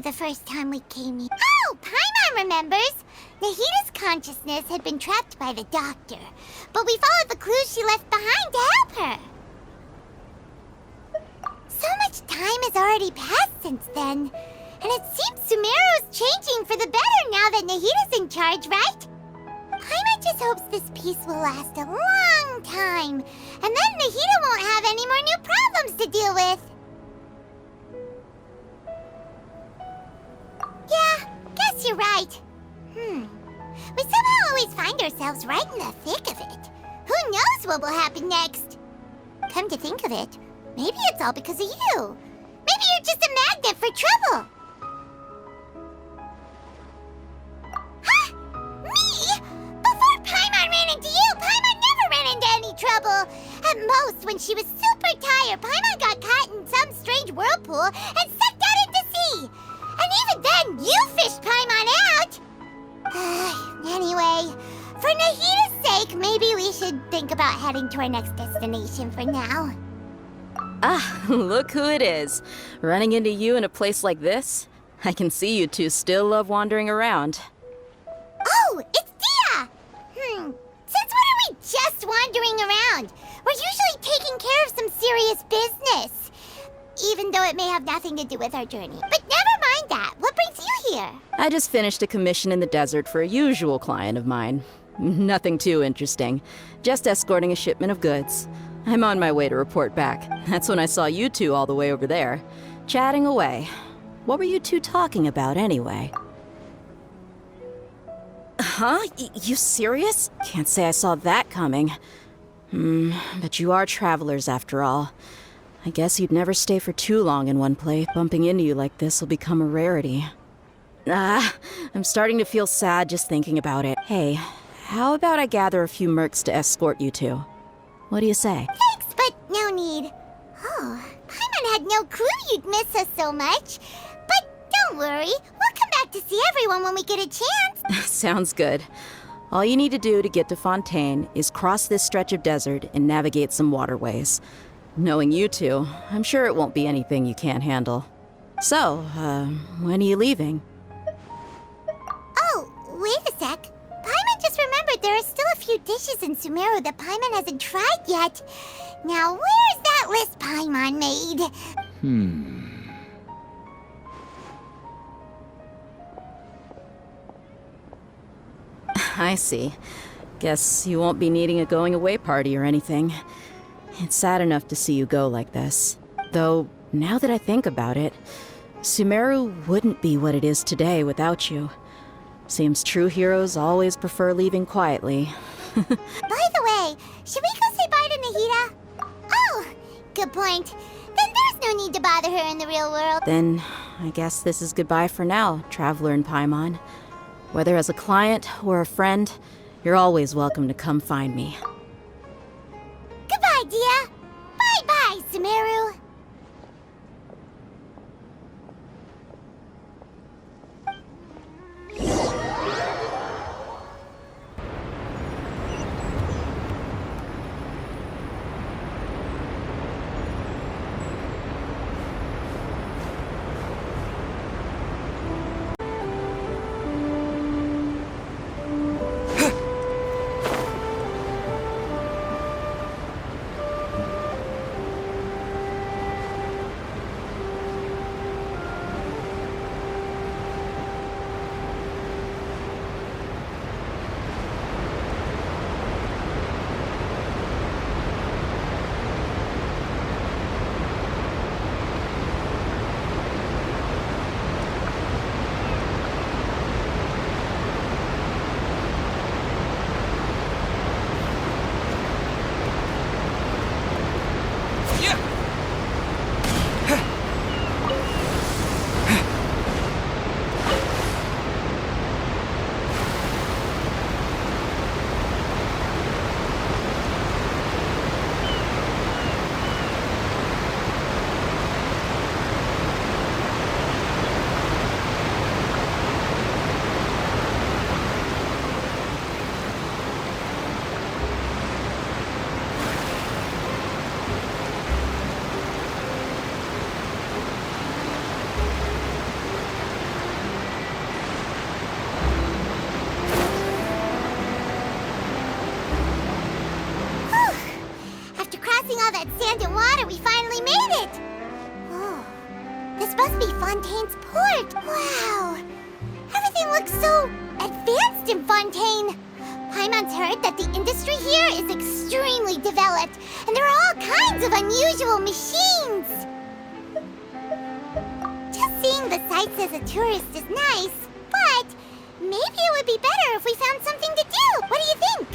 The first time we came here. Oh, Paimon remembers! Nahita's consciousness had been trapped by the doctor, but we followed the clues she left behind to help her. So much time has already passed since then, and it seems Sumeru's changing for the better now that Nahita's in charge, right? Paimon just hopes this peace will last a long time, and then Nahita won't have any more new problems to deal with. Yeah, guess you're right. We somehow always find ourselves right in the thick of it. Who knows what will happen next? Come to think of it, maybe it's all because of you. Maybe you're just a magnet for trouble. Huh? Me? Before Paimon ran into you, Paimon never ran into any trouble. At most, when she was super tired, Paimon got caught in some strange whirlpool and sucked out into sea. And even then, you fished Paimon out! Anyway, for Nahita's sake, maybe we should think about heading to our next destination for now. Ah, look who it is. Running into you in a place like this? I can see you two still love wandering around. Oh, it's Dia! Since when are we just wandering around? We're usually taking care of some serious business. Even though it may have nothing to do with our journey. But never mind that. What brings you here? I just finished a commission in the desert for a usual client of mine. Nothing too interesting. Just escorting a shipment of goods. I'm on my way to report back. That's when I saw you two all the way over there, chatting away. What were you two talking about anyway? Huh? You serious? Can't say I saw that coming. But you are travelers after all. I guess you'd never stay for too long in one place. Bumping into you like this will become a rarity. I'm starting to feel sad just thinking about it. Hey, how about I gather a few mercs to escort you two? What do you say? Thanks, but no need. Oh, Paimon had no clue you'd miss us so much. But don't worry, we'll come back to see everyone when we get a chance. Sounds good. All you need to do to get to Fontaine is cross this stretch of desert and navigate some waterways. Knowing you two, I'm sure it won't be anything you can't handle. So, when are you leaving? Oh, wait a sec. Paimon just remembered there are still a few dishes in Sumeru that Paimon hasn't tried yet. Now, where's that list Paimon made? I see. Guess you won't be needing a going-away party or anything. It's sad enough to see you go like this. Though, now that I think about it, Sumeru wouldn't be what it is today without you. Seems true heroes always prefer leaving quietly. By the way, should we go say bye to Nahita? Oh, good point. Then there's no need to bother her in the real world. Then, I guess this is goodbye for now, Traveler and Paimon. Whether as a client or a friend, you're always welcome to come find me. Goodbye, Dia. Bye-bye, Sumeru. passing all that sand and water, we finally made it! Oh, this must be Fontaine's port. Wow! Everything looks so advanced in Fontaine. Paimon's heard that the industry here is extremely developed, and there are all kinds of unusual machines. Just seeing the sights as a tourist is nice, but maybe it would be better if we found something to do. What do you think?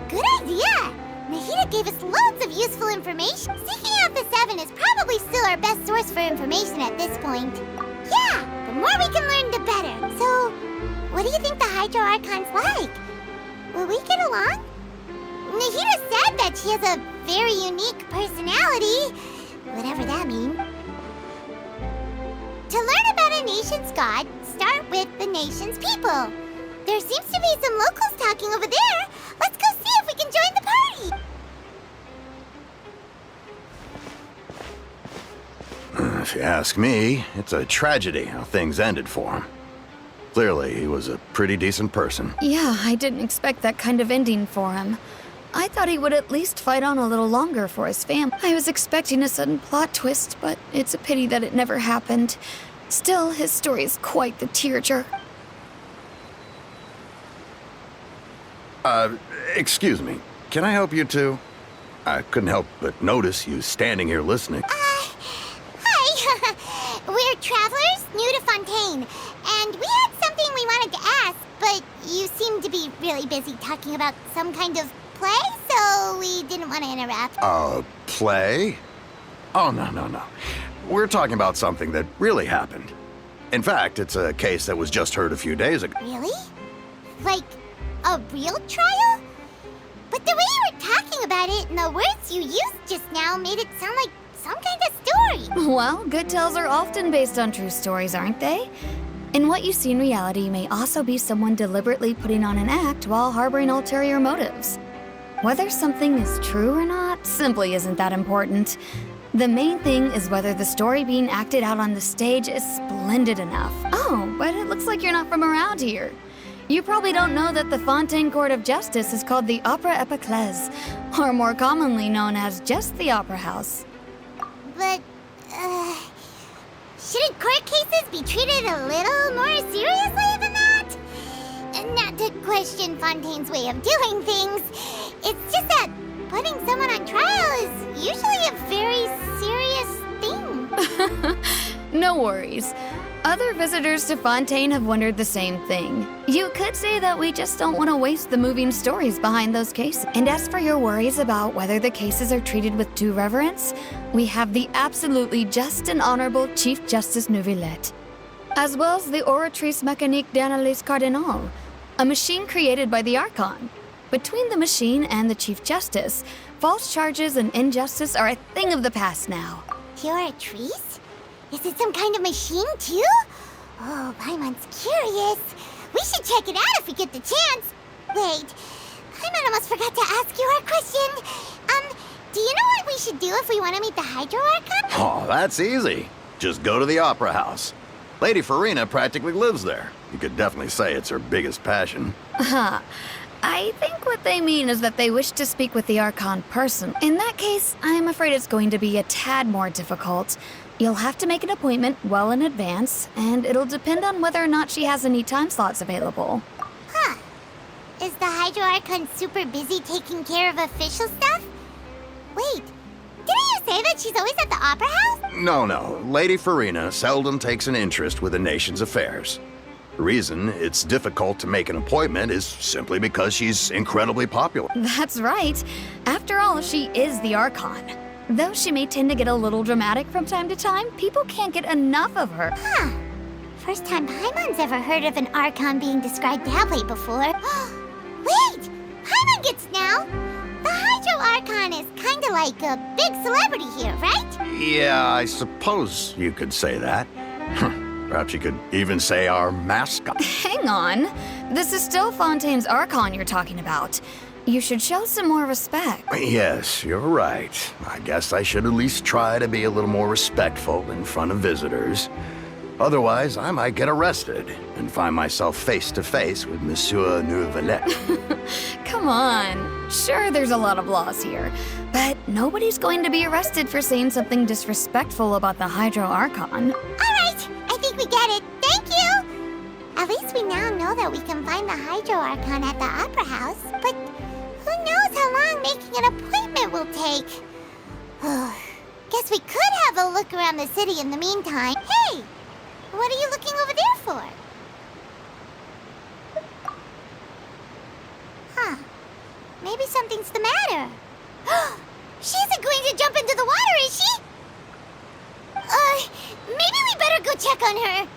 Good idea! Nahida gave us loads of useful information. Seeking out the Seven is probably still our best source for information at this point. Yeah, the more we can learn, the better. So, what do you think the Hydro Archon's like? Will we get along? Nahida said that she has a very unique personality, whatever that means. To learn about a nation's god, start with the nation's people. There seems to be some locals talking over there. Let's go see if we can join the party. If you ask me, it's a tragedy how things ended for him. Clearly, he was a pretty decent person. Yeah, I didn't expect that kind of ending for him. I thought he would at least fight on a little longer for his family. I was expecting a sudden plot twist, but it's a pity that it never happened. Still, his story is quite the tearjerker. Excuse me. Can I help you too? I couldn't help but notice you standing here listening. Hi. We're travelers new to Fontaine, and we had something we wanted to ask, but you seem to be really busy talking about some kind of play, so we didn't want to interrupt. Play? Oh, no. We're talking about something that really happened. In fact, it's a case that was just heard a few days ago. Really? Like, a real trial? But the way you were talking about it and the words you used just now made it sound like some kind of story. Well, good tales are often based on true stories, aren't they? And what you see in reality may also be someone deliberately putting on an act while harboring ulterior motives. Whether something is true or not simply isn't that important. The main thing is whether the story being acted out on the stage is splendid enough. Oh, but it looks like you're not from around here. You probably don't know that the Fontaine Court of Justice is called the Opera Epiclese, or more commonly known as just the Opera House. But, shouldn't court cases be treated a little more seriously than that? Not to question Fontaine's way of doing things, it's just that putting someone on trial is usually a very serious thing. No worries. Other visitors to Fontaine have wondered the same thing. You could say that we just don't want to waste the moving stories behind those cases. And as for your worries about whether the cases are treated with due reverence, we have the absolutely just and honorable Chief Justice Neuvillette, as well as the Oratrice Mécanique d'Analyse Cardinal, a machine created by the Archon. Between the machine and the Chief Justice, false charges and injustice are a thing of the past now. Oratrice? Is it some kind of machine, too? Oh, Paimon's curious. We should check it out if we get the chance. Wait, Paimon almost forgot to ask you our question. Do you know what we should do if we want to meet the Hydro Archon? Oh, that's easy. Just go to the Opera House. Lady Farina practically lives there. You could definitely say it's her biggest passion. I think what they mean is that they wish to speak with the Archon person. In that case, I'm afraid it's going to be a tad more difficult. You'll have to make an appointment well in advance, and it'll depend on whether or not she has any time slots available. Huh. Is the Hydro Archon super busy taking care of official stuff? Wait, didn't you say that she's always at the Opera House? No. Lady Farina seldom takes an interest with the nation's affairs. The reason it's difficult to make an appointment is simply because she's incredibly popular. That's right. After all, she is the Archon. Though she may tend to get a little dramatic from time to time, people can't get enough of her. Huh. First time Paimon's ever heard of an Archon being described that way before. Wait! Paimon gets now! The Hydro Archon is kinda like a big celebrity here, right? Yeah, I suppose you could say that. Perhaps you could even say our mascot. Hang on. This is still Fontaine's Archon you're talking about. You should show some more respect. Yes, you're right. I guess I should at least try to be a little more respectful in front of visitors. Otherwise, I might get arrested and find myself face to face with Monsieur Noirceur. Come on. Sure, there's a lot of laws here, but nobody's going to be arrested for saying something disrespectful about the Hydro Archon. All right, I think we get it. Thank you! At least we now know that we can find the Hydro Archon at the Opera House, but who knows how long making an appointment will take. Guess we could have a look around the city in the meantime. Hey! What are you looking over there for? Huh. Maybe something's the matter. She isn't going to jump into the water, is she? Maybe we better go check on her.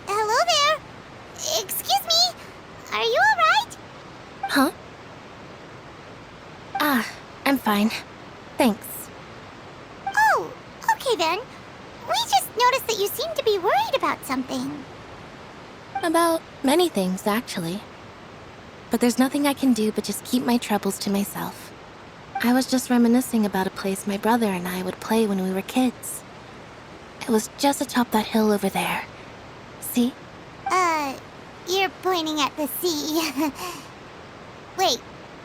Hello there. Excuse me. Are you all right? Huh? I'm fine. Thanks. Oh, okay then. We just noticed that you seem to be worried about something. About many things, actually. But there's nothing I can do but just keep my troubles to myself. I was just reminiscing about a place my brother and I would play when we were kids. It was just atop that hill over there. See? You're pointing at the sea. Wait,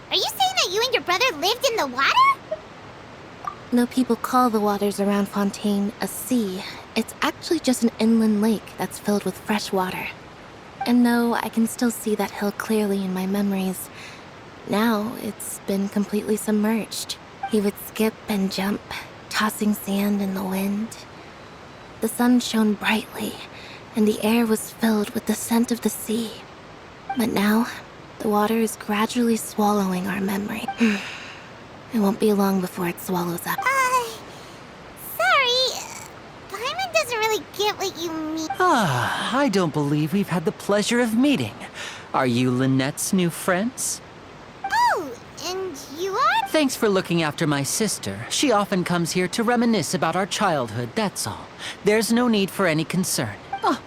are you saying that you and your brother lived in the water? Though people call the waters around Fontaine a sea, it's actually just an inland lake that's filled with fresh water. And though I can still see that hill clearly in my memories, now it's been completely submerged. He would skip and jump, tossing sand in the wind. The sun shone brightly, and the air was filled with the scent of the sea. But now, the water is gradually swallowing our memory. It won't be long before it swallows up. Sorry. Paimon doesn't really get what you mean. I don't believe we've had the pleasure of meeting. Are you Lynette's new friends? Oh, and you are? Thanks for looking after my sister. She often comes here to reminisce about our childhood, that's all. There's no need for any concern.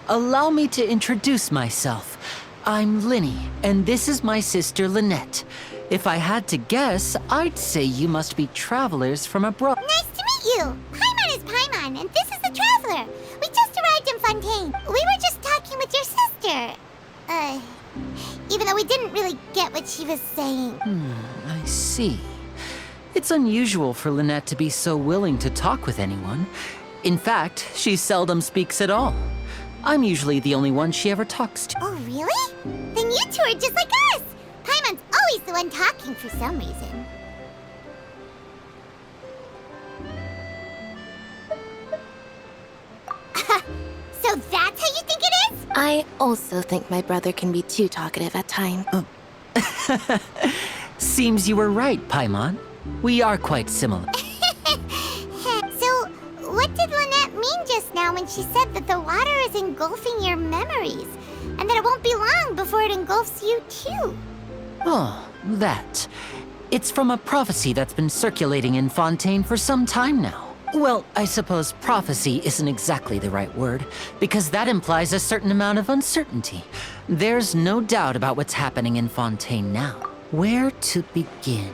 Allow me to introduce myself. I'm Linny, and this is my sister Lynette. If I had to guess, I'd say you must be travelers from abroad. Nice to meet you. Paimon is Paimon, and this is the Traveler. We just arrived in Fontaine. We were just talking with your sister. Even though we didn't really get what she was saying. I see. It's unusual for Lynette to be so willing to talk with anyone. In fact, she seldom speaks at all. I'm usually the only one she ever talks to. Oh, really? Then you two are just like us. Paimon's always the one talking for some reason. So that's how you think it is? I also think my brother can be too talkative at times. Seems you were right, Paimon. We are quite similar. So, what did Lynette mean just now when she said that the water is engulfing your memories, and that it won't be long before it engulfs you too? Oh, that. It's from a prophecy that's been circulating in Fontaine for some time now. Well, I suppose prophecy isn't exactly the right word, because that implies a certain amount of uncertainty. There's no doubt about what's happening in Fontaine now. Where to begin?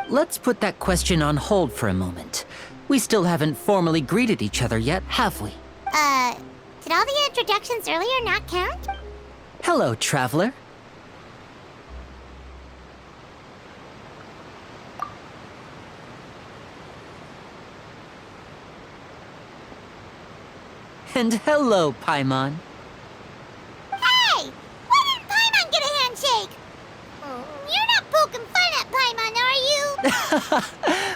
Let's put that question on hold for a moment. We still haven't formally greeted each other yet, have we? Did all the introductions earlier not count? Hello, traveler. And hello, Paimon. Hey! Why didn't Paimon get a handshake? You're not poking fun at Paimon, are you?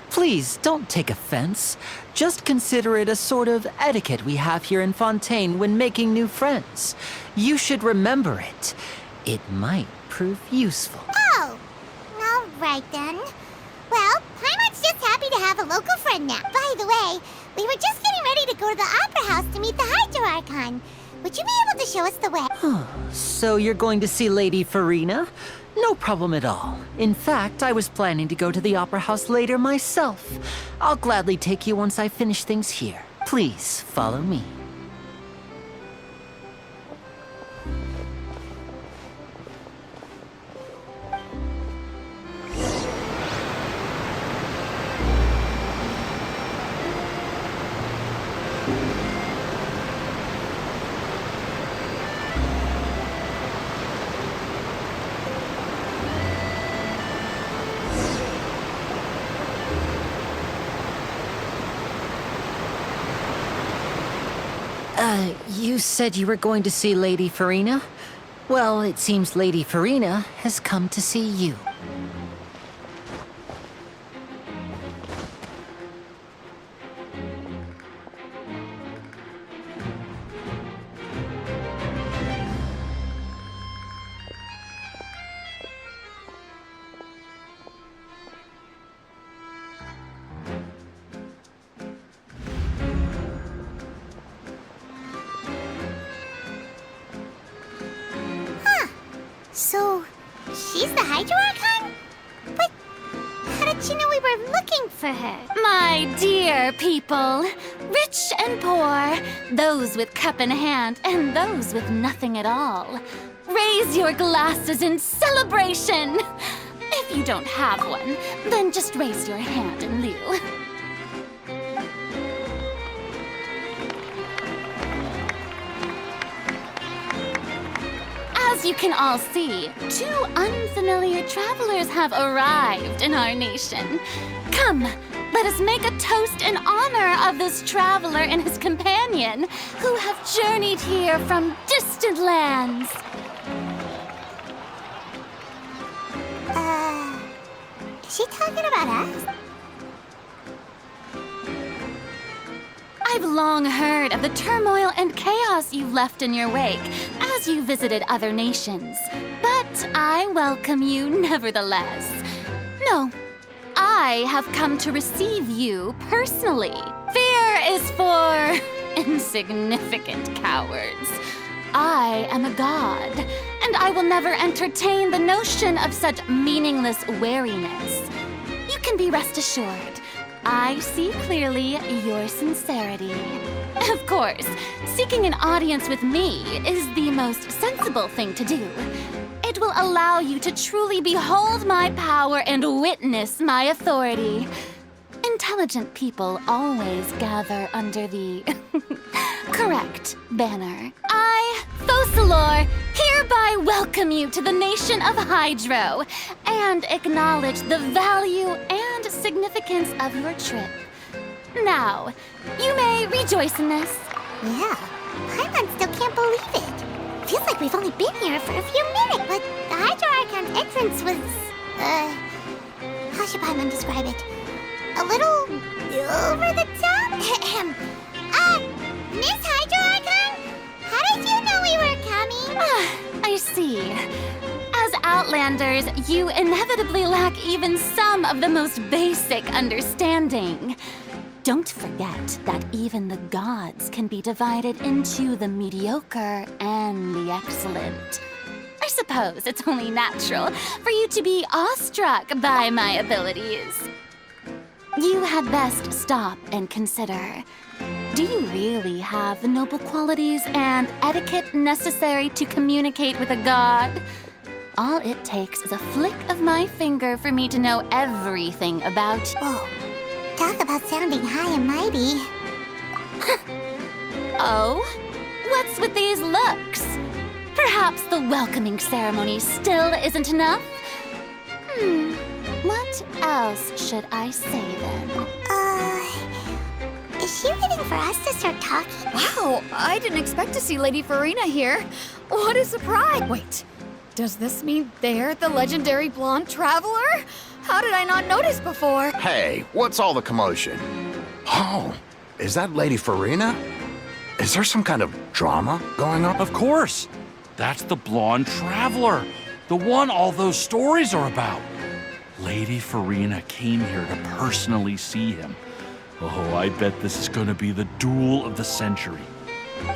Please, don't take offense. Just consider it a sort of etiquette we have here in Fontaine when making new friends. You should remember it. It might prove useful. Oh, all right then. Well, Paimon's just happy to have a local friend now. By the way, we were just getting ready to go to the Opera House to meet the Hydro Archon. Would you be able to show us the way? So you're going to see Lady Farina? No problem at all. In fact, I was planning to go to the Opera House later myself. I'll gladly take you once I finish things here. Please, follow me. You said you were going to see Lady Farina? Well, it seems Lady Farina has come to see you. So, she's the Hydro Archon? But how did she know we were looking for her? My dear people, rich and poor, those with cup in hand and those with nothing at all, raise your glasses in celebration. If you don't have one, then just raise your hand in lieu. As you can all see, two unfamiliar travelers have arrived in our nation. Come, let us make a toast in honor of this traveler and his companion who have journeyed here from distant lands. Is she talking about us? I've long heard of the turmoil and chaos you've left in your wake as you visited other nations, but I welcome you nevertheless. No, I have come to receive you personally. Fear is for insignificant cowards. I am a god, and I will never entertain the notion of such meaningless wariness. You can be rest assured. I see clearly your sincerity. Of course, seeking an audience with me is the most sensible thing to do. It will allow you to truly behold my power and witness my authority. Intelligent people always gather under the correct banner. I, Focalor, hereby welcome you to the nation of Hydro and acknowledge the value and significance of your trip. Now, you may rejoice in this. Yeah, Paimon still can't believe it. Feels like we've only been here for a few minutes, but the Hydro Archon's entrance was, how should Paimon describe it? A little over the top? Miss Hydro Archon? How did you know we were coming? I see. As Outlanders, you inevitably lack even some of the most basic understanding. Don't forget that even the gods can be divided into the mediocre and the excellent. I suppose it's only natural for you to be awestruck by my abilities. You had best stop and consider. Do you really have the noble qualities and etiquette necessary to communicate with a god? All it takes is a flick of my finger for me to know everything about you. Whoa, talk about sounding high and mighty. Oh? What's with these looks? Perhaps the welcoming ceremony still isn't enough? What else should I say then? Is she waiting for us to start talking? Wow, I didn't expect to see Lady Farina here. What a surprise! Wait, does this mean they're the legendary blonde traveler? How did I not notice before? Hey, what's all the commotion? Oh, is that Lady Farina? Is there some kind of drama going on? Of course. That's the blonde traveler. The one all those stories are about. Lady Farina came here to personally see him. Oh, I bet this is going to be the duel of the century.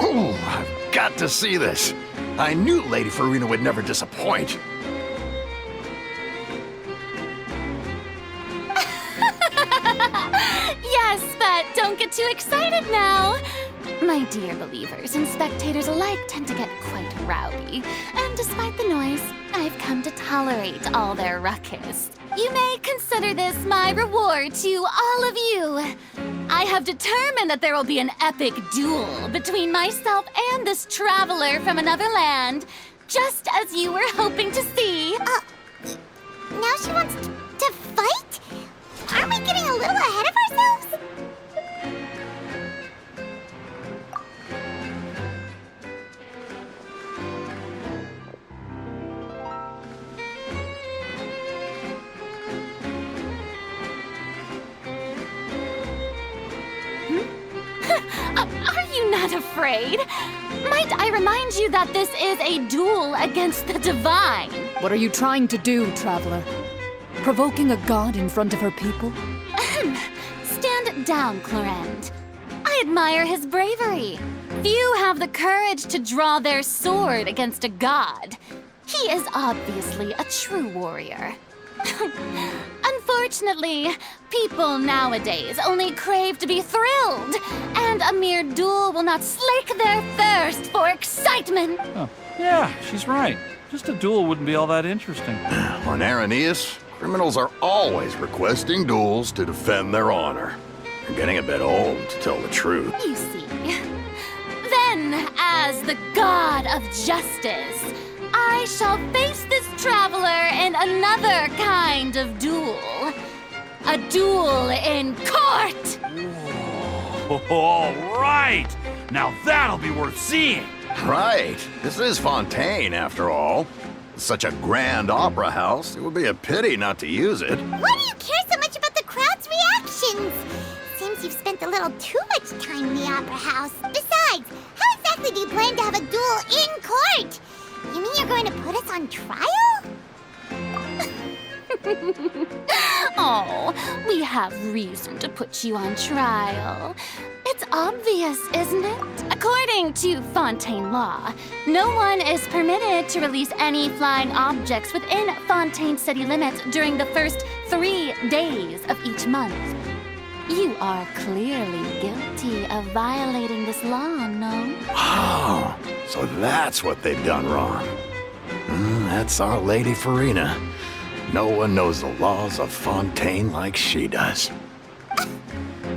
Ooh, I've got to see this. I knew Lady Farina would never disappoint. don't get too excited now. My dear believers and spectators alike tend to get quite rowdy, and despite the noise, I've come to tolerate all their ruckus. You may consider this my reward to all of you. I have determined that there will be an epic duel between myself and this traveler from another land, just as you were hoping to see. Now she wants to fight? Aren't we getting a little ahead of ourselves? Are you not afraid? Might I remind you that this is a duel against the divine? What are you trying to do, traveler? Provoking a god in front of her people? Stand down, Clorend. I admire his bravery. Few have the courage to draw their sword against a god. He is obviously a true warrior. Unfortunately, people nowadays only crave to be thrilled, and a mere duel will not slake their thirst for excitement. Oh, yeah, she's right. Just a duel wouldn't be all that interesting. On Araneus, criminals are always requesting duels to defend their honor. They're getting a bit old, to tell the truth. You see. Then, as the god of justice, I shall face this traveler in another kind of duel. A duel in court! All right! Now that'll be worth seeing! Right. This is Fontaine, after all. Such a grand opera house, it would be a pity not to use it. Why do you care so much about the crowd's reactions? Seems you've spent a little too much time in the opera house. Besides, how exactly do you plan to have a duel in court? You mean you're going to put us on trial? Oh, we have reason to put you on trial. It's obvious, isn't it? According to Fontaine law, no one is permitted to release any flying objects within Fontaine city limits during the first 3 days of each month. You are clearly guilty of violating this law, no? Oh, so that's what they've done wrong. That's our Lady Farina. No one knows the laws of Fontaine like she does.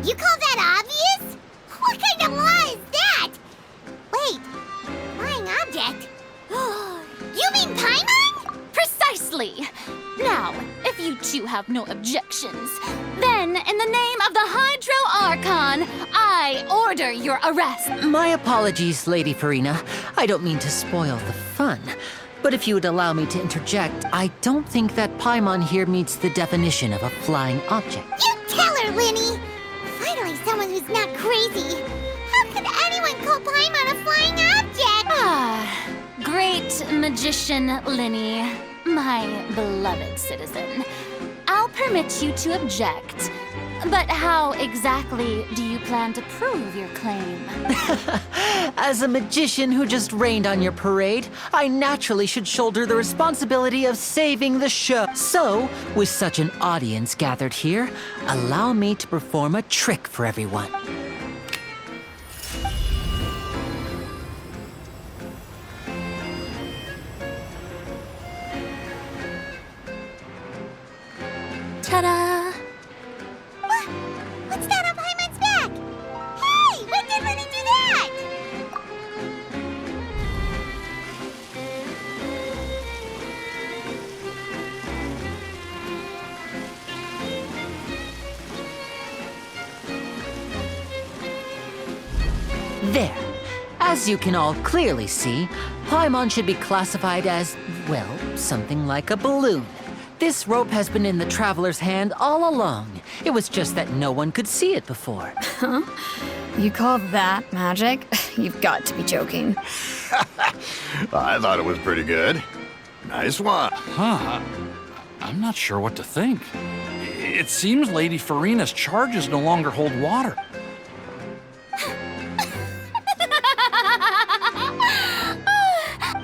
You call that obvious? What kind of law is that? Wait, flying object? You mean Paimon? Precisely! Now, if you two have no objections, then in the name of the Hydro Archon, I order your arrest. My apologies, Lady Farina. I don't mean to spoil the fun. But if you would allow me to interject, I don't think that Paimon here meets the definition of a flying object. You tell her, Linny! Finally someone who's not crazy. How could anyone call Paimon a flying object? Ah, great magician Linny, my beloved citizen. I'll permit you to object. But how exactly do you plan to prove your claim? As a magician who just rained on your parade, I naturally should shoulder the responsibility of saving the show. So, with such an audience gathered here, allow me to perform a trick for everyone. Ta-da! What's that on Paimon's back? Hey, when did Linny do that? There. As you can all clearly see, Paimon should be classified as, well, something like a balloon. This rope has been in the traveler's hand all along. It was just that no one could see it before. Huh? You call that magic? You've got to be joking. I thought it was pretty good. Nice one. Huh? I'm not sure what to think. It seems Lady Farina's charges no longer hold water.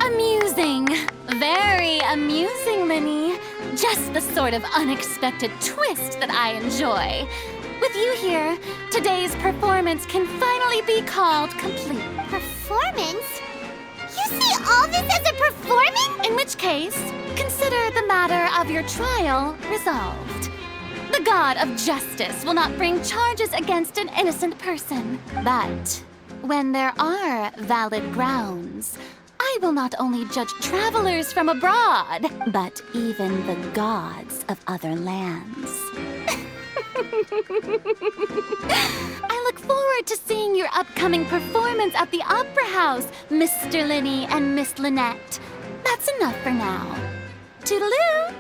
Amusing. Very amusing, Linny. Just the sort of unexpected twist that I enjoy. With you here, today's performance can finally be called complete. Performance? You see all this as a performance? In which case, consider the matter of your trial resolved. The god of justice will not bring charges against an innocent person. But when there are valid grounds, I will not only judge travelers from abroad, but even the gods of other lands. I look forward to seeing your upcoming performance at the Opera House, Mr. Linny and Miss Lynette. That's enough for now. Toodaloo!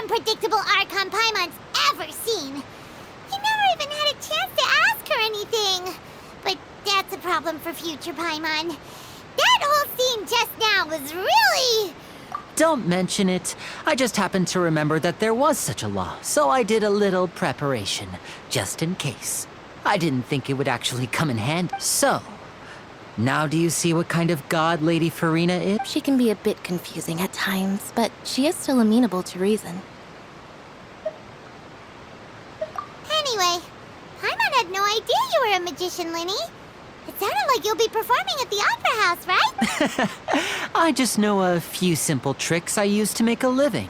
Unpredictable Archon Paimon's ever seen. He never even had a chance to ask her anything. But that's a problem for future Paimon. That whole scene just now was really... Don't mention it. I just happened to remember that there was such a law, so I did a little preparation, just in case. I didn't think it would actually come in handy. So, now do you see what kind of god Lady Farina is? She can be a bit confusing at times, but she is still amenable to reason. Anyway, Paimon had no idea you were a magician, Linny. It sounded like you'll be performing at the Opera House, right? I just know a few simple tricks I use to make a living.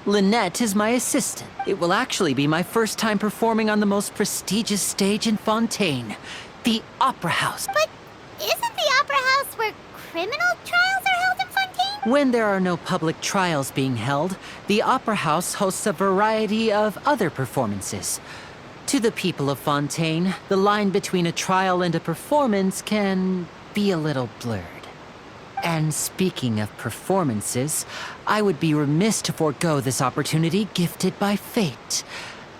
Lynette is my assistant. It will actually be my first time performing on the most prestigious stage in Fontaine, the Opera House. But isn't the Opera House where criminal trials are held in Fontaine? When there are no public trials being held, the Opera House hosts a variety of other performances. To the people of Fontaine, the line between a trial and a performance can be a little blurred. And speaking of performances, I would be remiss to forego this opportunity gifted by fate.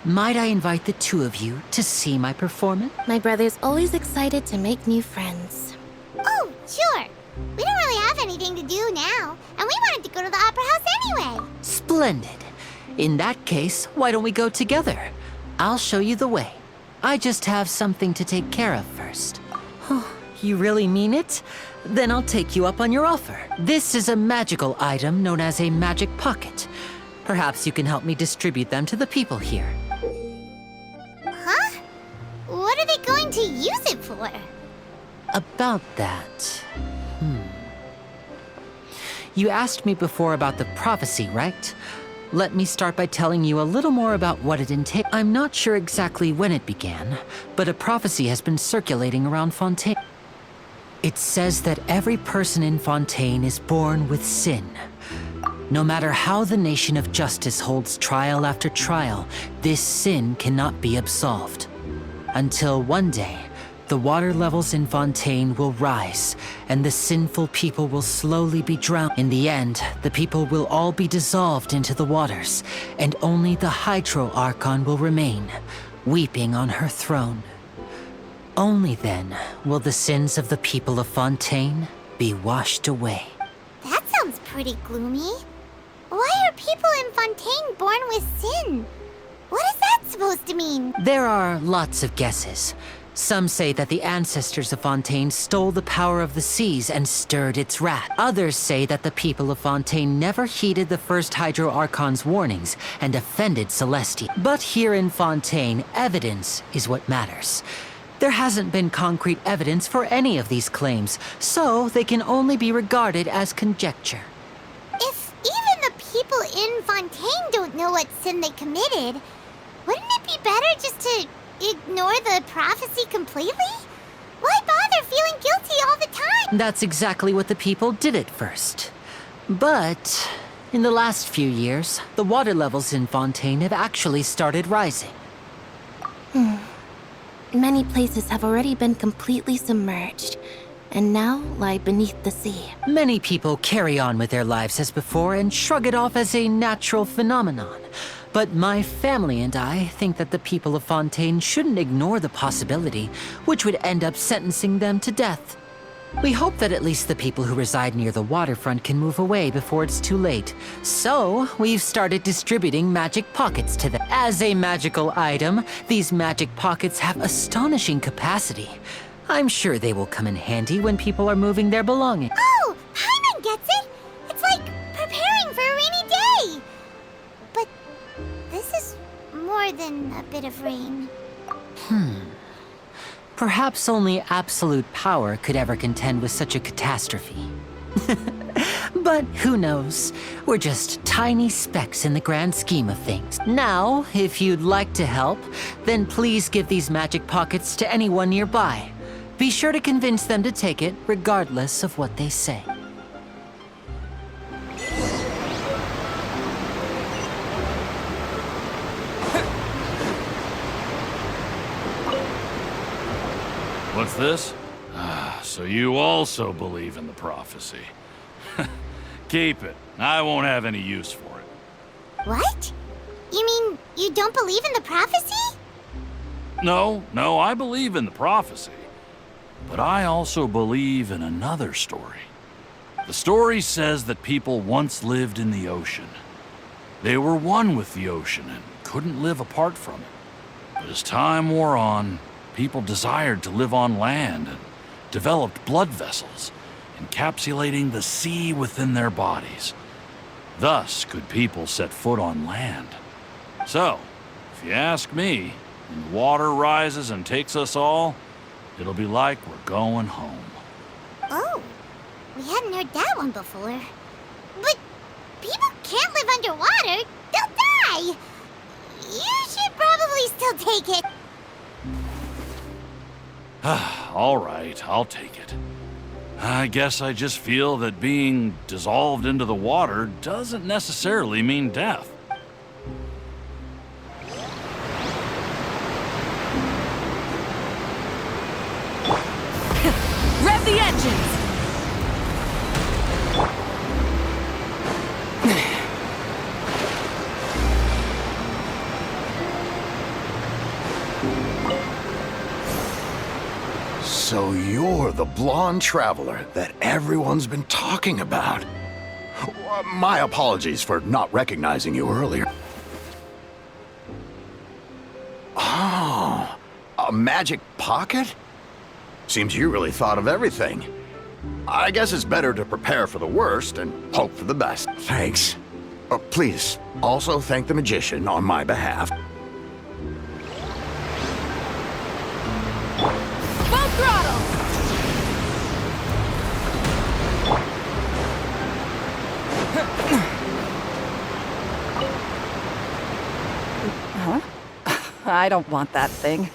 Might I invite the two of you to see my performance? My brother's always excited to make new friends. Oh, sure. We don't really have anything to do now, and we wanted to go to the Opera House anyway. Splendid. In that case, why don't we go together? I'll show you the way. I just have something to take care of first. You really mean it? Then I'll take you up on your offer. This is a magical item known as a magic pocket. Perhaps you can help me distribute them to the people here. Huh? What are they going to use it for? About that... You asked me before about the prophecy, right? Let me start by telling you a little more about what it entails. I'm not sure exactly when it began, but a prophecy has been circulating around Fontaine. It says that every person in Fontaine is born with sin. No matter how the nation of justice holds trial after trial, this sin cannot be absolved. Until one day, the water levels in Fontaine will rise, and the sinful people will slowly be drowned. In the end, the people will all be dissolved into the waters, and only the Hydro Archon will remain, weeping on her throne. Only then will the sins of the people of Fontaine be washed away. That sounds pretty gloomy. Why are people in Fontaine born with sin? What is that supposed to mean? There are lots of guesses. Some say that the ancestors of Fontaine stole the power of the seas and stirred its wrath. Others say that the people of Fontaine never heeded the first Hydro Archon's warnings and offended Celestia. But here in Fontaine, evidence is what matters. There hasn't been concrete evidence for any of these claims, so they can only be regarded as conjecture. If even the people in Fontaine don't know what sin they committed, wouldn't it be better just to ignore the prophecy completely? Why bother feeling guilty all the time? That's exactly what the people did at first. But in the last few years, the water levels in Fontaine have actually started rising. Many places have already been completely submerged, and now lie beneath the sea. Many people carry on with their lives as before and shrug it off as a natural phenomenon. But my family and I think that the people of Fontaine shouldn't ignore the possibility, which would end up sentencing them to death. We hope that at least the people who reside near the waterfront can move away before it's too late. So, we've started distributing magic pockets to them. As a magical item, these magic pockets have astonishing capacity. I'm sure they will come in handy when people are moving their belongings. Oh, Paimon gets it! It's like preparing for a rainy day! But this is more than a bit of rain. Perhaps only absolute power could ever contend with such a catastrophe. But who knows? We're just tiny specks in the grand scheme of things. Now, if you'd like to help, then please give these magic pockets to anyone nearby. Be sure to convince them to take it, regardless of what they say. What's this? Ah, so you also believe in the prophecy. Keep it. I won't have any use for it. What? You mean you don't believe in the prophecy? No, I believe in the prophecy. But I also believe in another story. The story says that people once lived in the ocean. They were one with the ocean and couldn't live apart from it. But as time wore on, people desired to live on land and developed blood vessels, encapsulating the sea within their bodies. Thus could people set foot on land. So, if you ask me, when the water rises and takes us all, it'll be like we're going home. Oh, we hadn't heard that one before. But people can't live underwater. They'll die. You should probably still take it. All right, I'll take it. I guess I just feel that being dissolved into the water doesn't necessarily mean death. Rev the engines! So you're the blonde traveler that everyone's been talking about. My apologies for not recognizing you earlier. Oh, a magic pocket? Seems you really thought of everything. I guess it's better to prepare for the worst and hope for the best. Thanks. Please, also thank the magician on my behalf. Full throttle! Huh? I don't want that thing.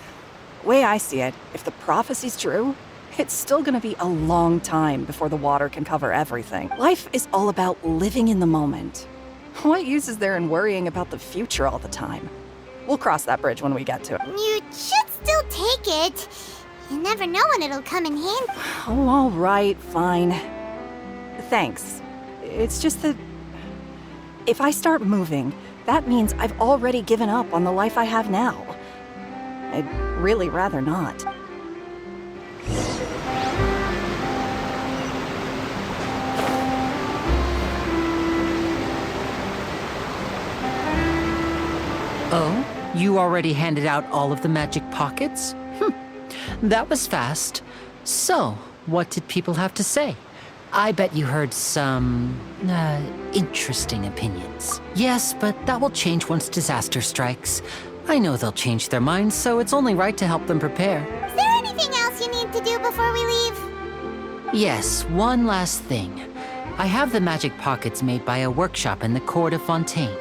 Way I see it, if the prophecy's true, it's still gonna be a long time before the water can cover everything. Life is all about living in the moment. What use is there in worrying about the future all the time? We'll cross that bridge when we get to it. You should still take it. You never know when it'll come in handy. Oh, all right, fine. Thanks. It's just that if I start moving, that means I've already given up on the life I have now. I'd really rather not. Oh? You already handed out all of the magic pockets? That was fast. So, what did people have to say? I bet you heard some, interesting opinions. Yes, but that will change once disaster strikes. I know they'll change their minds, so it's only right to help them prepare. Is there anything else you need to do before we leave? Yes, one last thing. I have the magic pockets made by a workshop in the court of Fontaine.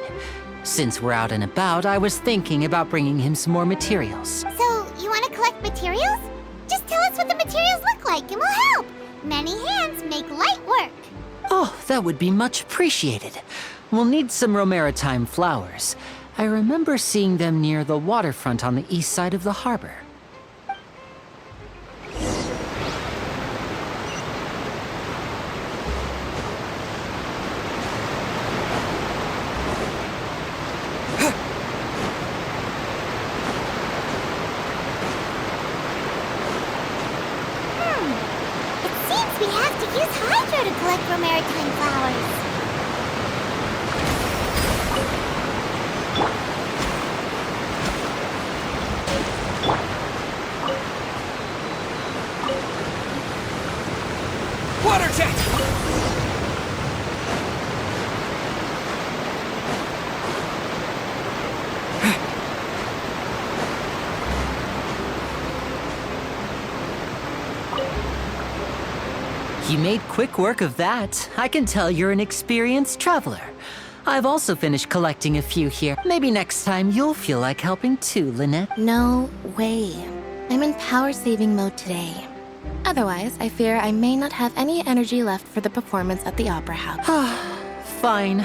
Since we're out and about, I was thinking about bringing him some more materials. So, you want to collect materials? Just tell us what the materials look like and we'll help. Many hands make light work. Oh, that would be much appreciated. We'll need some Romaritime flowers. I remember seeing them near the waterfront on the east side of the harbor. It seems use Hydra to collect for maritime flowers. Water jet! You made quick work of that. I can tell you're an experienced traveler. I've also finished collecting a few here. Maybe next time you'll feel like helping too, Lynette. No way. I'm in power-saving mode today. Otherwise, I fear I may not have any energy left for the performance at the Opera House. Fine.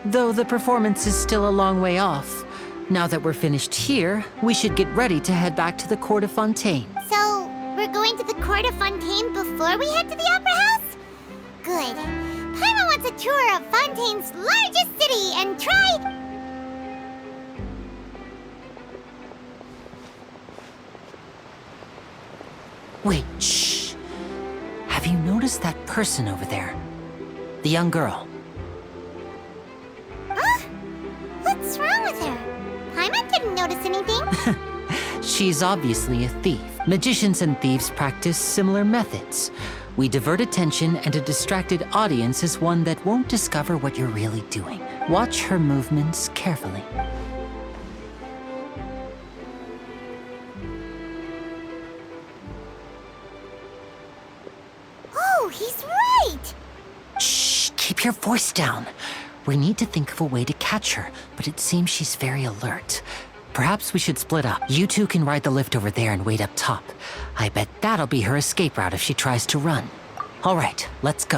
Though the performance is still a long way off. Now that we're finished here, we should get ready to head back to the court of Fontaine. So, we're going to the court of Fontaine before we head to the Opera House? Good. Paimon wants a tour of Fontaine's largest city and try... Wait, shh. Have you noticed that person over there? The young girl. Huh? What's wrong with her? Paimon didn't notice anything. She's obviously a thief. Magicians and thieves practice similar methods. We divert attention, and a distracted audience is one that won't discover what you're really doing. Watch her movements carefully. Oh, he's right! Shh, keep your voice down. We need to think of a way to catch her, but it seems she's very alert. Perhaps we should split up. You two can ride the lift over there and wait up top. I bet that'll be her escape route if she tries to run. All right, let's go.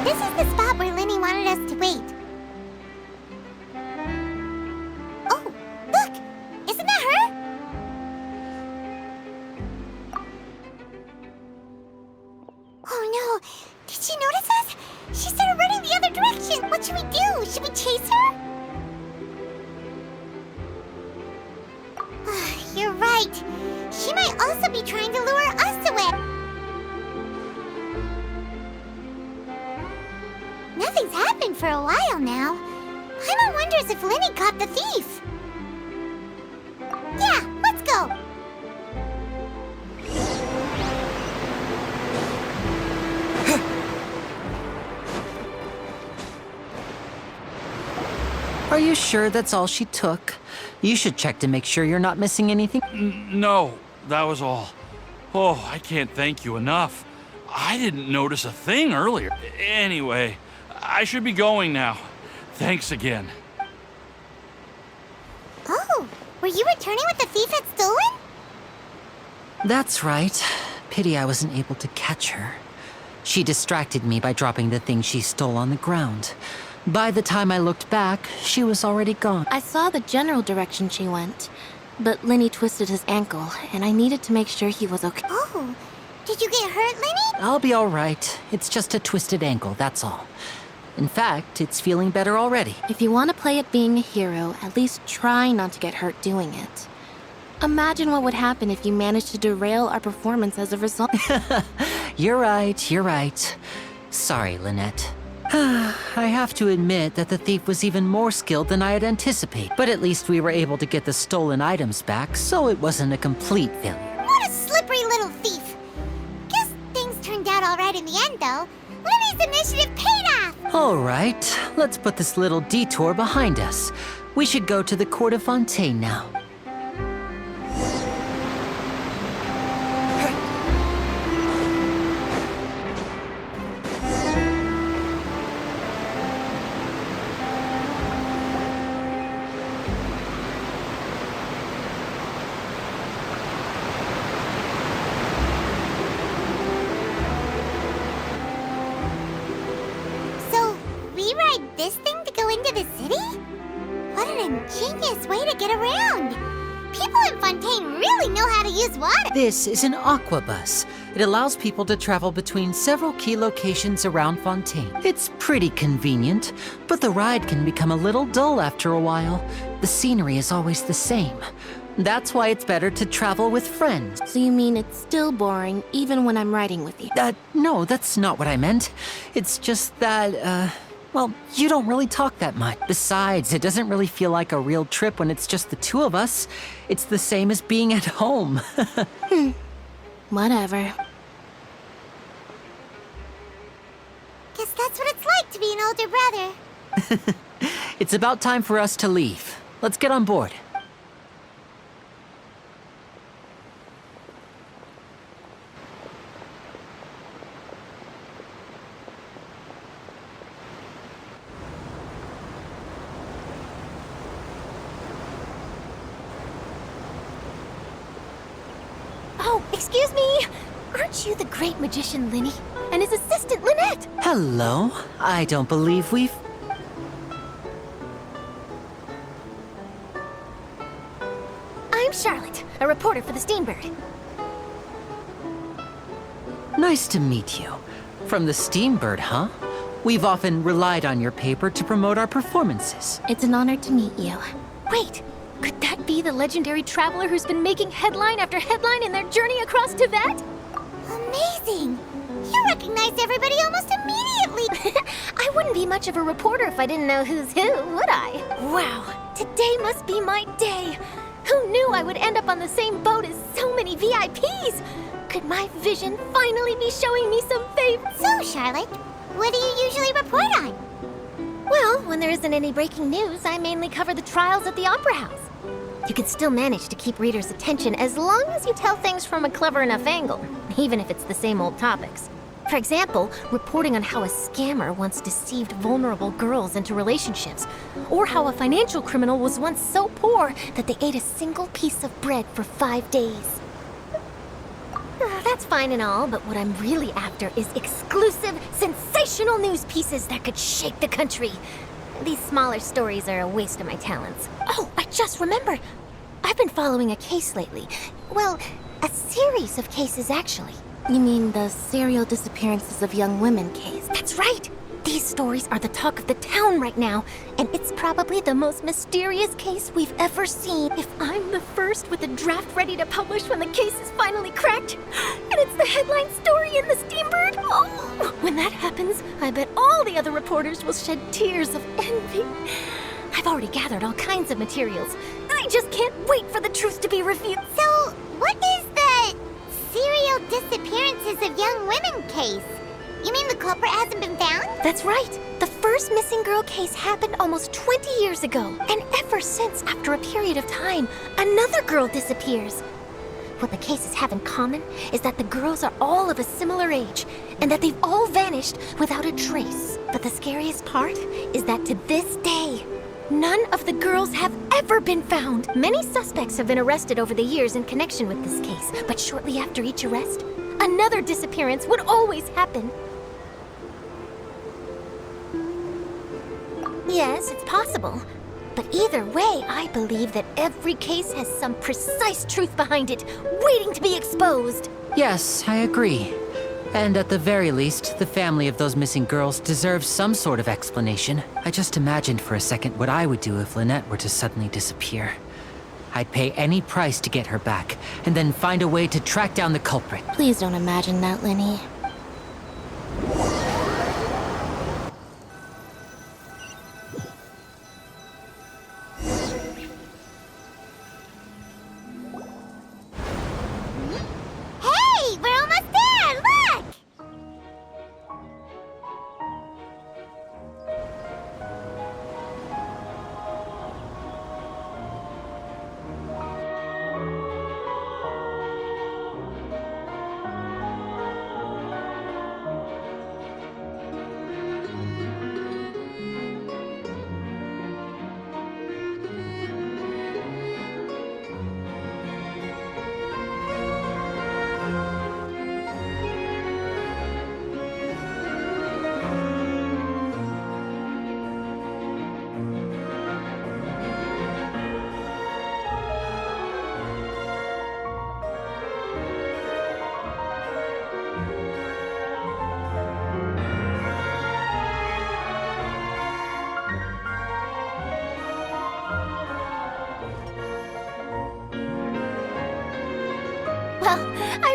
This is the spot where Linny wanted us to wait. Oh, look! Isn't that her? Oh no! Did she notice us? She started running the other direction! What should we do? Should we chase her? You're right. She might also be trying to lure us away. Nothing's happened for a while now. Paimon wonders if Linny caught the thief. Yeah, let's go. Are you sure that's all she took? You should check to make sure you're not missing anything. No, that was all. Oh, I can't thank you enough. I didn't notice a thing earlier. Anyway, I should be going now. Thanks again. Oh, were you returning what the thief had stolen? That's right. Pity I wasn't able to catch her. She distracted me by dropping the thing she stole on the ground. By the time I looked back, she was already gone. I saw the general direction she went, but Linny twisted his ankle, and I needed to make sure he was okay. Oh, did you get hurt, Linny? I'll be all right. It's just a twisted ankle, that's all. In fact, it's feeling better already. If you want to play at being a hero, at least try not to get hurt doing it. Imagine what would happen if you managed to derail our performance as a result. You're right, you're right. Sorry, Lynette. I have to admit that the thief was even more skilled than I had anticipated, but at least we were able to get the stolen items back, so it wasn't a complete failure. What a slippery little thief. Guess things turned out all right in the end, though. Lenny's initiative paid off! All right, let's put this little detour behind us. We should go to the court of Fontaine now. So, we ride this thing to go into the city? What an ingenious way to get around! People in Fontaine really know how to use water! This is an aquabus. It allows people to travel between several key locations around Fontaine. It's pretty convenient, but the ride can become a little dull after a while. The scenery is always the same. That's why it's better to travel with friends. So you mean it's still boring even when I'm riding with you? No, that's not what I meant. It's just that, well, you don't really talk that much. Besides, it doesn't really feel like a real trip when it's just the two of us. It's the same as being at home. Whatever. Guess that's what it's like to be an older brother. It's about time for us to leave. Let's get on board. Oh, excuse me! Aren't you the great magician Linny? And his assistant Lynette? Hello. I don't believe we've... I'm Charlotte, a reporter for the Steambird. Nice to meet you. From the Steambird, huh? We've often relied on your paper to promote our performances. It's an honor to meet you. Wait, could that be the legendary traveler who's been making headline after headline in their journey across Tibet? Amazing! You recognized everybody almost immediately! I wouldn't be much of a reporter if I didn't know who's who, would I? Wow, today must be my day! Who knew I would end up on the same boat as so many VIPs? Could my vision finally be showing me some favor? So, Charlotte, what do you usually report on? Well, when there isn't any breaking news, I mainly cover the trials at the Opera House. You can still manage to keep readers' attention as long as you tell things from a clever enough angle, even if it's the same old topics. For example, reporting on how a scammer once deceived vulnerable girls into relationships, or how a financial criminal was once so poor that they ate a single piece of bread for 5 days. That's fine and all, but what I'm really after is exclusive, sensational news pieces that could shake the country. These smaller stories are a waste of my talents. Oh, I just remembered. I've been following a case lately. Well, a series of cases, actually. You mean the serial disappearances of young women case? That's right! These stories are the talk of the town right now, and it's probably the most mysterious case we've ever seen. If I'm the first with a draft ready to publish when the case is finally cracked, and it's the headline story in the Steambird, oh, when that happens, I bet all the other reporters will shed tears of envy. I've already gathered all kinds of materials. I just can't wait for the truth to be revealed. So, what is the serial disappearances of young women case? You mean the culprit hasn't been found? That's right. The first missing girl case happened almost 20 years ago. And ever since, after a period of time, another girl disappears. What the cases have in common is that the girls are all of a similar age, and that they've all vanished without a trace. But the scariest part is that to this day, none of the girls have ever been found. Many suspects have been arrested over the years in connection with this case, but shortly after each arrest, another disappearance would always happen. Yes, it's possible. But either way, I believe that every case has some precise truth behind it, waiting to be exposed. Yes, I agree. And at the very least, the family of those missing girls deserves some sort of explanation. I just imagined for a second what I would do if Lynette were to suddenly disappear. I'd pay any price to get her back, and then find a way to track down the culprit. Please don't imagine that, Lenny.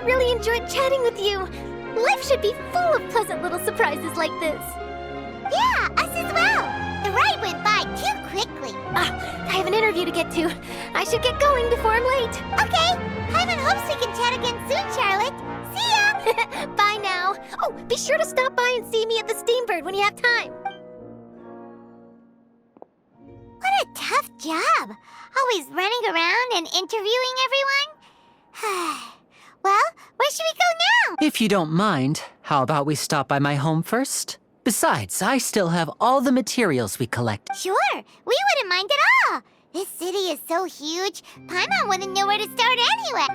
I really enjoyed chatting with you. Life should be full of pleasant little surprises like this. Yeah, us as well. The ride went by too quickly. I have an interview to get to. I should get going before I'm late. Okay, Paimon hopes we can chat again soon, Charlotte. See ya! Bye now. Oh, be sure to stop by and see me at the Steambird when you have time. What a tough job. Always running around and interviewing everyone. Well, where should we go now? If you don't mind, how about we stop by my home first? Besides, I still have all the materials we collect. Sure, we wouldn't mind at all. This city is so huge, Paimon wouldn't know where to start anyway.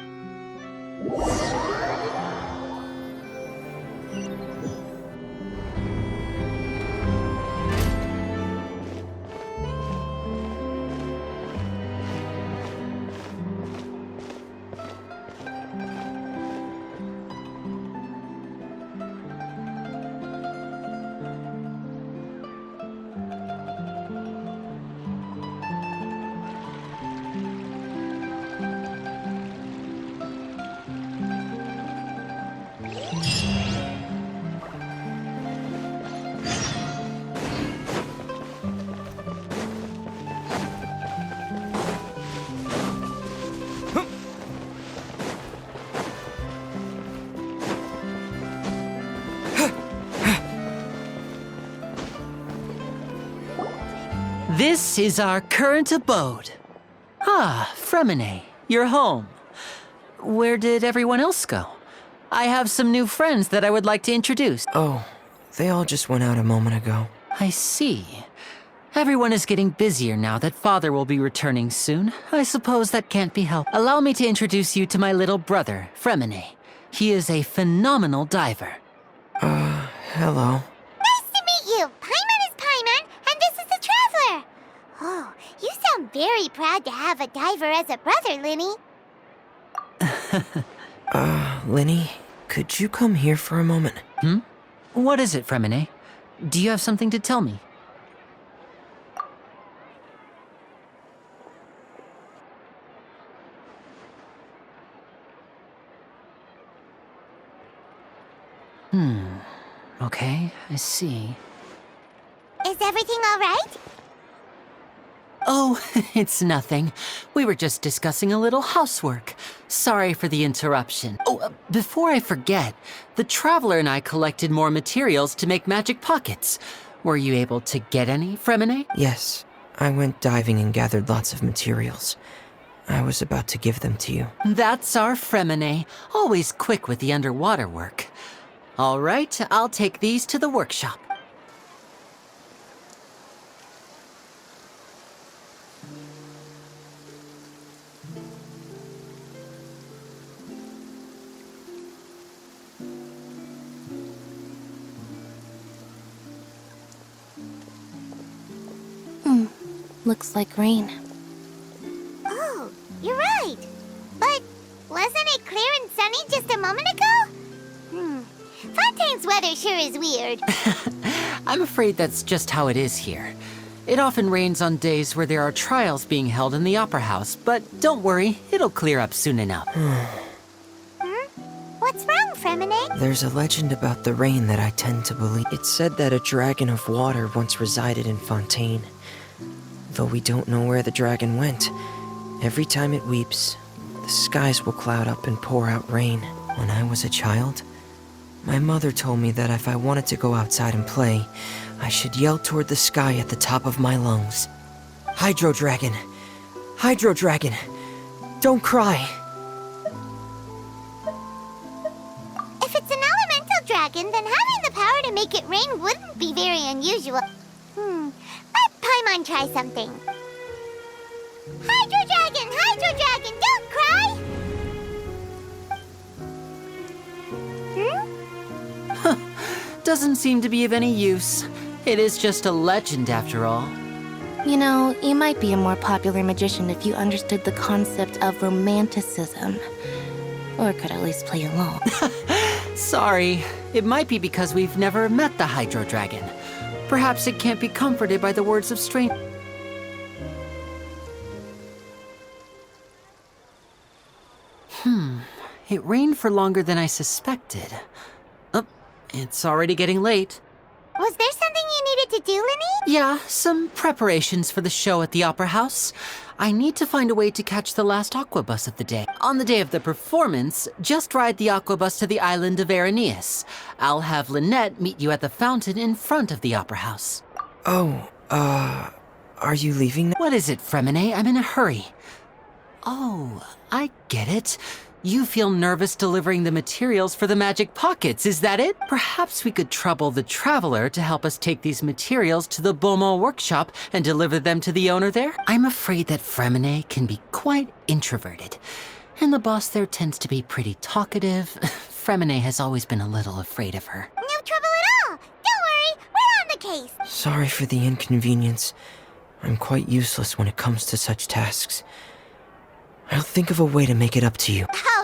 This is our current abode. Ah, Fremine, you're home. Where did everyone else go? I have some new friends that I would like to introduce. Oh, they all just went out a moment ago. I see. Everyone is getting busier now that Father will be returning soon. I suppose that can't be helped. Allow me to introduce you to my little brother, Fremine. He is a phenomenal diver. Hello. Nice to meet you. Paimon is Paimon, and this is the Traveler. Oh, you sound very proud to have a diver as a brother, Linny. Linny, could you come here for a moment? What is it, Fremine? Do you have something to tell me? Okay, I see. Is everything all right? Oh, it's nothing. We were just discussing a little housework. Sorry for the interruption. Oh, before I forget, the Traveler and I collected more materials to make magic pockets. Were you able to get any, Fremine? Yes, I went diving and gathered lots of materials. I was about to give them to you. That's our Fremine, always quick with the underwater work. All right, I'll take these to the workshop. Looks like rain. Oh, you're right. But wasn't it clear and sunny just a moment ago? Fontaine's weather sure is weird. I'm afraid that's just how it is here. It often rains on days where there are trials being held in the Opera House, but don't worry, it'll clear up soon enough. What's wrong, Fremine? There's a legend about the rain that I tend to believe. It's said that a dragon of water once resided in Fontaine. Though we don't know where the dragon went, every time it weeps, the skies will cloud up and pour out rain. When I was a child, my mother told me that if I wanted to go outside and play, I should yell toward the sky at the top of my lungs. Hydro Dragon! Hydro Dragon! Don't cry! If it's an elemental dragon, then having the power to make it rain wouldn't be very unusual. Let Paimon try something. Hydro Dragon, don't cry! Doesn't seem to be of any use. It is just a legend after all. You know, you might be a more popular magician if you understood the concept of romanticism. Or could at least play along. Sorry, it might be because we've never met the Hydro Dragon. Perhaps it can't be comforted by the words of strangers. It It rained for longer than I suspected. Oh, it's already getting late. Was there something you needed to do, Lenny? Yeah, some preparations for the show at the Opera House. I need to find a way to catch the last aqua bus of the day. On the day of the performance, just ride the aqua bus to the island of Aeneas. I'll have Lynette meet you at the fountain in front of the Opera House. Oh, are you leaving now? What is it, Fremine? I'm in a hurry. Oh, I get it. You feel nervous delivering the materials for the magic pockets, is that it? Perhaps we could trouble the Traveler to help us take these materials to the Beaumont workshop and deliver them to the owner there? I'm afraid that Fremine can be quite introverted, and the boss there tends to be pretty talkative. Fremine has always been a little afraid of her. No trouble at all. Don't worry, we're on the case. Sorry for the inconvenience. I'm quite useless when it comes to such tasks. I'll think of a way to make it up to you. Oh,